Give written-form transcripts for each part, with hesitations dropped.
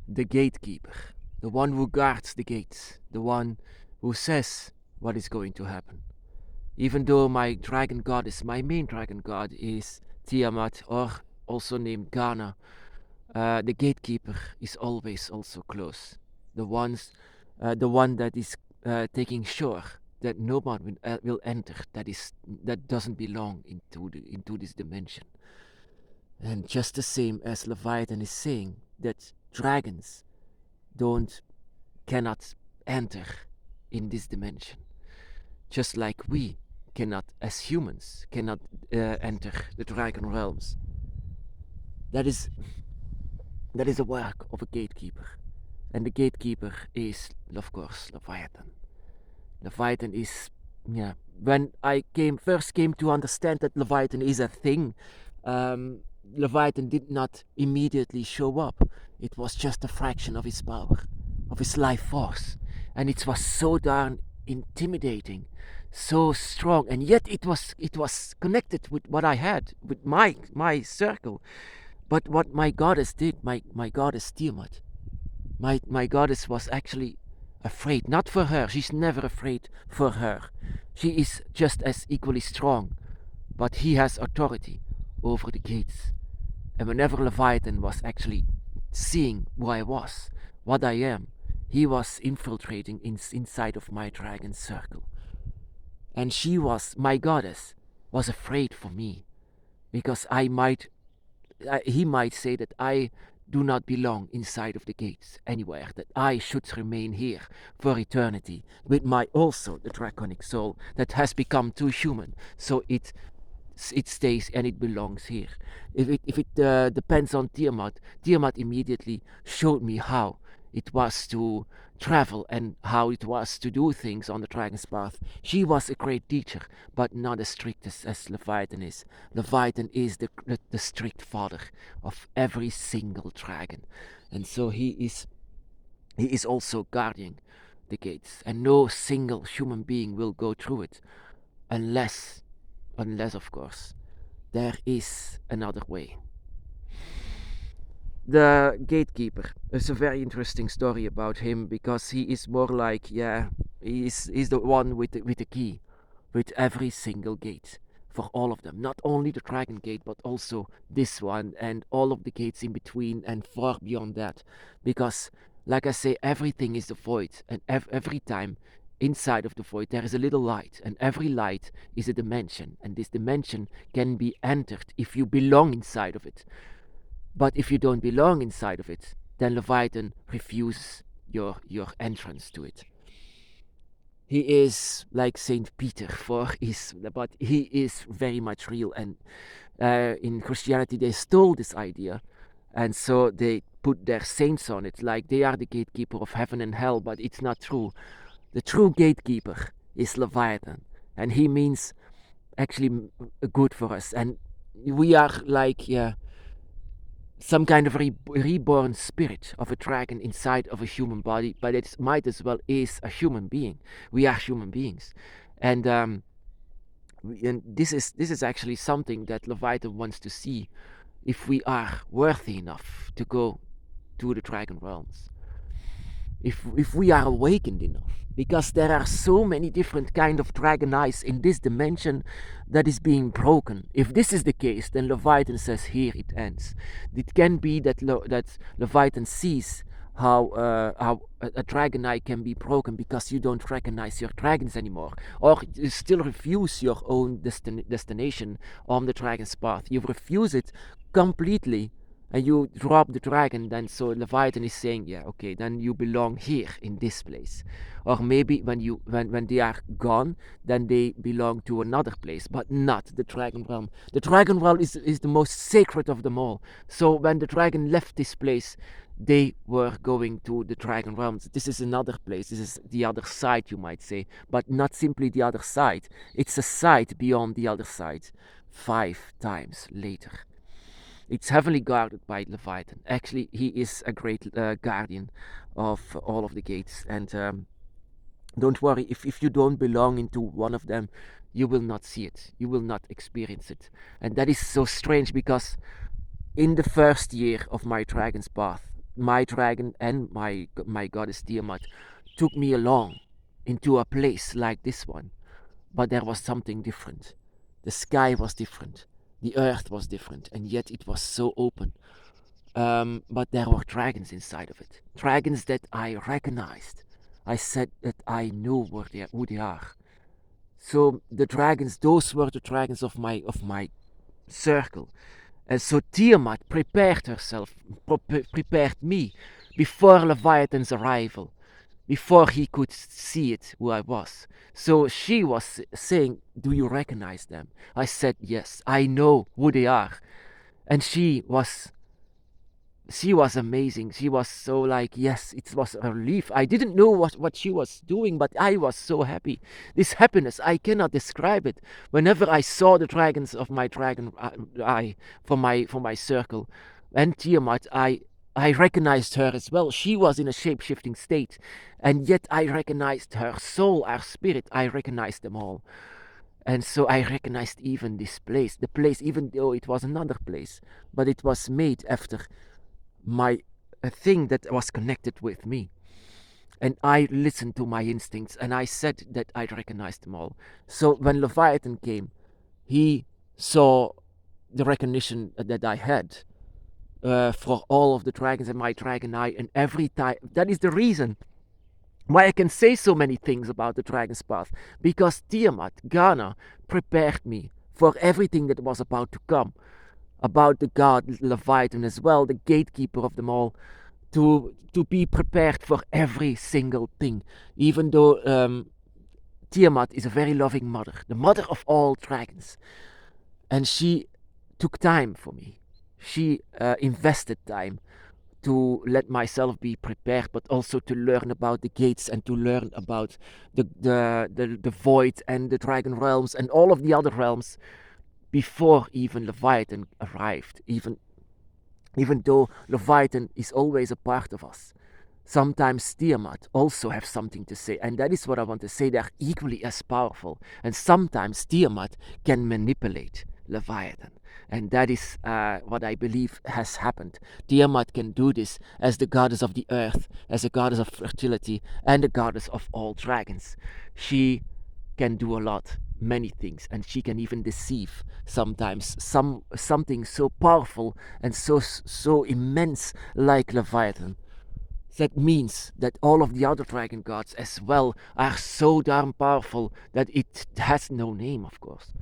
the gatekeeper, the one who guards the gates, the one who says what is going to happen. Even though my dragon goddess, my main dragon god is Tiamat, or also named Ghana, the gatekeeper is always also close. The one that is taking sure that no one will enter that doesn't belong into this dimension. And just the same as Leviathan is saying that dragons cannot enter in this dimension, just like we cannot, as humans, cannot enter the dragon realms. That is a work of a gatekeeper, and the gatekeeper is, of course, Leviathan. Leviathan is, yeah. When I first came to understand that Leviathan is a thing, Leviathan did not immediately show up. It was just a fraction of his power, of his life force, and it was so darn intimidating, so strong, and yet it was connected with what I had, with my circle. But what my goddess did, my goddess Tiamat, my goddess was actually afraid, not for her. She's never afraid for her. She is just as equally strong, but he has authority over the gates. And whenever Leviathan was actually seeing who I was, what I am, he was infiltrating inside of my dragon circle. And my goddess was afraid for me, because he might say that I do not belong inside of the gates anywhere, that I should remain here for eternity with the draconic soul that has become too human, so it stays and it belongs here. If it depends on Tiamat immediately showed me how it was to travel and how it was to do things on the dragon's path. She was a great teacher, but not as strict as Leviathan is. Leviathan is the strict father of every single dragon, and so he is also guarding the gates, and no single human being will go through it unless of course there is another way. The gatekeeper is a very interesting story about him, because he is more like, he's the one with the key, with every single gate, for all of them, not only the dragon gate but also this one and all of the gates in between and far beyond that, because like I say, everything is the void, and every time inside of the void there is a little light, and every light is a dimension, and this dimension can be entered if you belong inside of it. But if you don't belong inside of it, then Leviathan refuses your entrance to it. He is like Saint Peter, but he is very much real. And in Christianity, they stole this idea, and so they put their saints on it, like they are the gatekeeper of heaven and hell. But it's not true. The true gatekeeper is Leviathan, and he means actually good for us. And we are like, some kind of reborn spirit of a dragon inside of a human body, but it might as well is a human being. We are human beings, and this is actually something that Leviathan wants to see, if we are worthy enough to go to the dragon realms, if we are awakened enough, because there are so many different kind of dragon eyes in this dimension that is being broken. If this is the case, then Leviathan says here it ends. It can be that Leviathan sees how a dragon eye can be broken because you don't recognize your dragons anymore, or you still refuse your own destination on the dragon's path. You refuse it completely, and you drop the dragon. Then so Leviathan is saying, yeah, okay, then you belong here in this place. Or maybe when they are gone, then they belong to another place, but not the dragon realm. The dragon realm is the most sacred of them all. So when the dragon left this place, they were going to the dragon realms. This is another place. This is the other side, you might say, but not simply the other side. It's a side beyond the other side, 5 times later. It's heavily guarded by Leviathan. Actually, he is a great guardian of all of the gates. And don't worry, if you don't belong into one of them, you will not see it. You will not experience it. And that is so strange, because in the first year of my dragon's path, my dragon and my goddess Tiamat took me along into a place like this one, but there was something different. The sky was different, the earth was different, and yet it was so open. But there were dragons inside of it, dragons that I recognized. I said that I knew who they are. So the dragons, those were the dragons of my circle. And so Tiamat prepared herself, prepared me before Leviathan's arrival, before he could see it, who I was. So she was saying, "Do you recognize them?" I said, "Yes, I know who they are." And she was amazing. She was so like, yes, it was a relief. I didn't know what she was doing, but I was so happy. This happiness, I cannot describe it. Whenever I saw the dragons of my dragon eye from my circle and Tiamat, I recognized her as well. She was in a shape-shifting state, and yet I recognized her soul, her spirit. I recognized them all. And so I recognized even this place, the place, even though it was another place, but it was made after a thing that was connected with me. And I listened to my instincts, and I said that I recognized them all. So when Leviathan came, he saw the recognition that I had for all of the dragons in my dragon eye, and every time. That is the reason why I can say so many things about the dragon's path, because Tiamat, Ghana, prepared me for everything that was about to come, about the god Leviathan as well, the gatekeeper of them all, to be prepared for every single thing. Even though Tiamat is a very loving mother, the mother of all dragons, and she took time for me. She invested time to let myself be prepared, but also to learn about the gates and to learn about the void and the dragon realms and all of the other realms before even Leviathan arrived, even though Leviathan is always a part of us. Sometimes Tiamat also have something to say, and that is what I want to say. They're equally as powerful, and sometimes Tiamat can manipulate Leviathan, and that is what I believe has happened. Tiamat can do this as the goddess of the earth, as a goddess of fertility, and the goddess of all dragons. She can do a lot, many things, and she can even deceive sometimes something so powerful and so immense like Leviathan. That means that all of the other dragon gods as well are so darn powerful that it has no name, of course.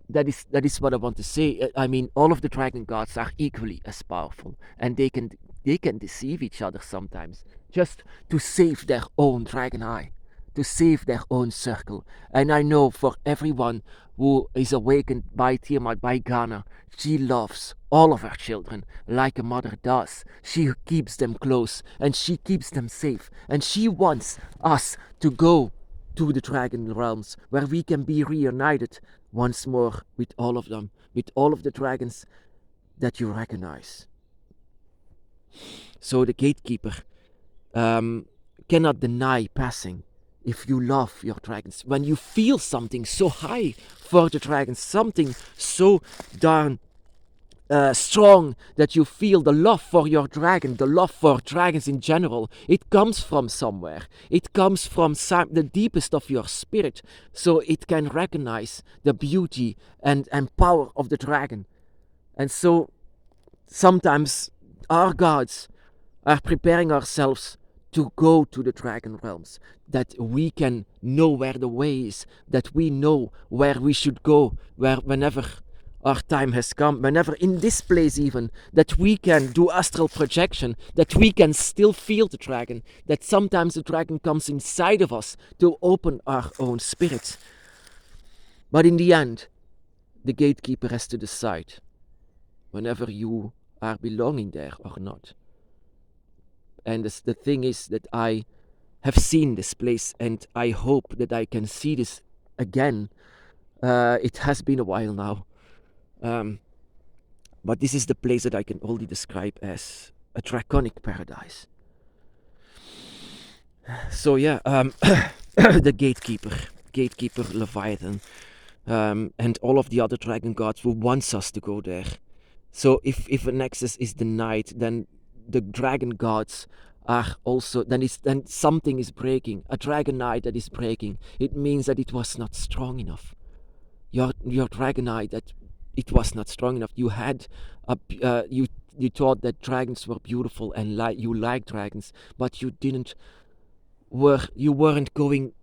That is what I want to say. I mean, all of the dragon gods are equally as powerful, and they can deceive each other sometimes just to save their own dragon eye, to save their own circle. And I know for everyone who is awakened by Tiamat, by Ghana, she loves all of her children like a mother does. She keeps them close and she keeps them safe. And she wants us to go to the dragon realms where we can be reunited once more with all of them, with all of the dragons that you recognize. So the gatekeeper cannot deny passing. If you love your dragons, when you feel something so high for the dragons, something so darn strong that you feel the love for your dragon, the love for dragons in general, it comes from somewhere. It comes from the deepest of your spirit, so it can recognize the beauty and power of the dragon. And so sometimes our gods are preparing ourselves to go to the dragon realms, that we can know where the way is, that we know where we should go, whenever our time has come, whenever in this place even, that we can do astral projection, that we can still feel the dragon, that sometimes the dragon comes inside of us to open our own spirit. But in the end, the gatekeeper has to decide whenever you are belonging there or not. And the thing is that I have seen this place, and I hope that I can see this again. It has been a while now. But this is the place that I can only describe as a draconic paradise. So yeah, the gatekeeper Leviathan, and all of the other dragon gods who wants us to go there. So if an access is denied, then the dragon gods are also, then something is breaking. A dragon eye that is breaking, it means that it was not strong enough. Your dragon eye, that it was not strong enough. You had you thought that dragons were beautiful and you like dragons, but you weren't going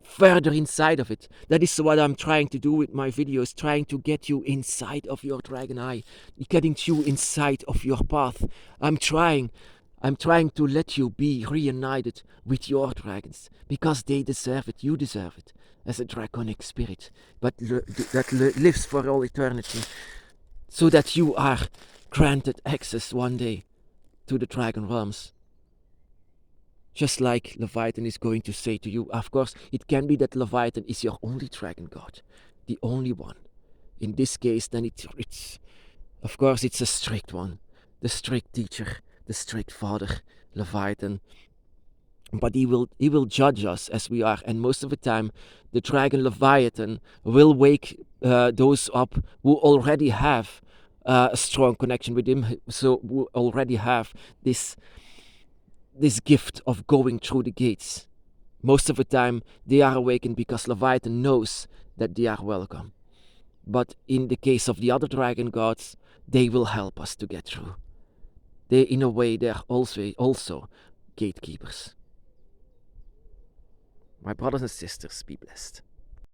further inside of it. That is what I'm trying to do with my videos, trying to get you inside of your dragon eye, getting you inside of your path. I'm trying to let you be reunited with your dragons, because they deserve it. You deserve it as a draconic spirit, but lives for all eternity, so that you are granted access one day to the dragon realms. Just like Leviathan is going to say to you. Of course, it can be that Leviathan is your only dragon god, the only one. In this case, then it's of course it's a strict one, the strict teacher, the strict father, Leviathan. But he will judge us as we are, and most of the time, the dragon Leviathan will wake those up who already have a strong connection with him, so who already have this gift of going through the gates. Most of the time, they are awakened because Leviathan knows that they are welcome. But in the case of the other dragon gods, they will help us to get through. In a way, they are also gatekeepers. My brothers and sisters, be blessed.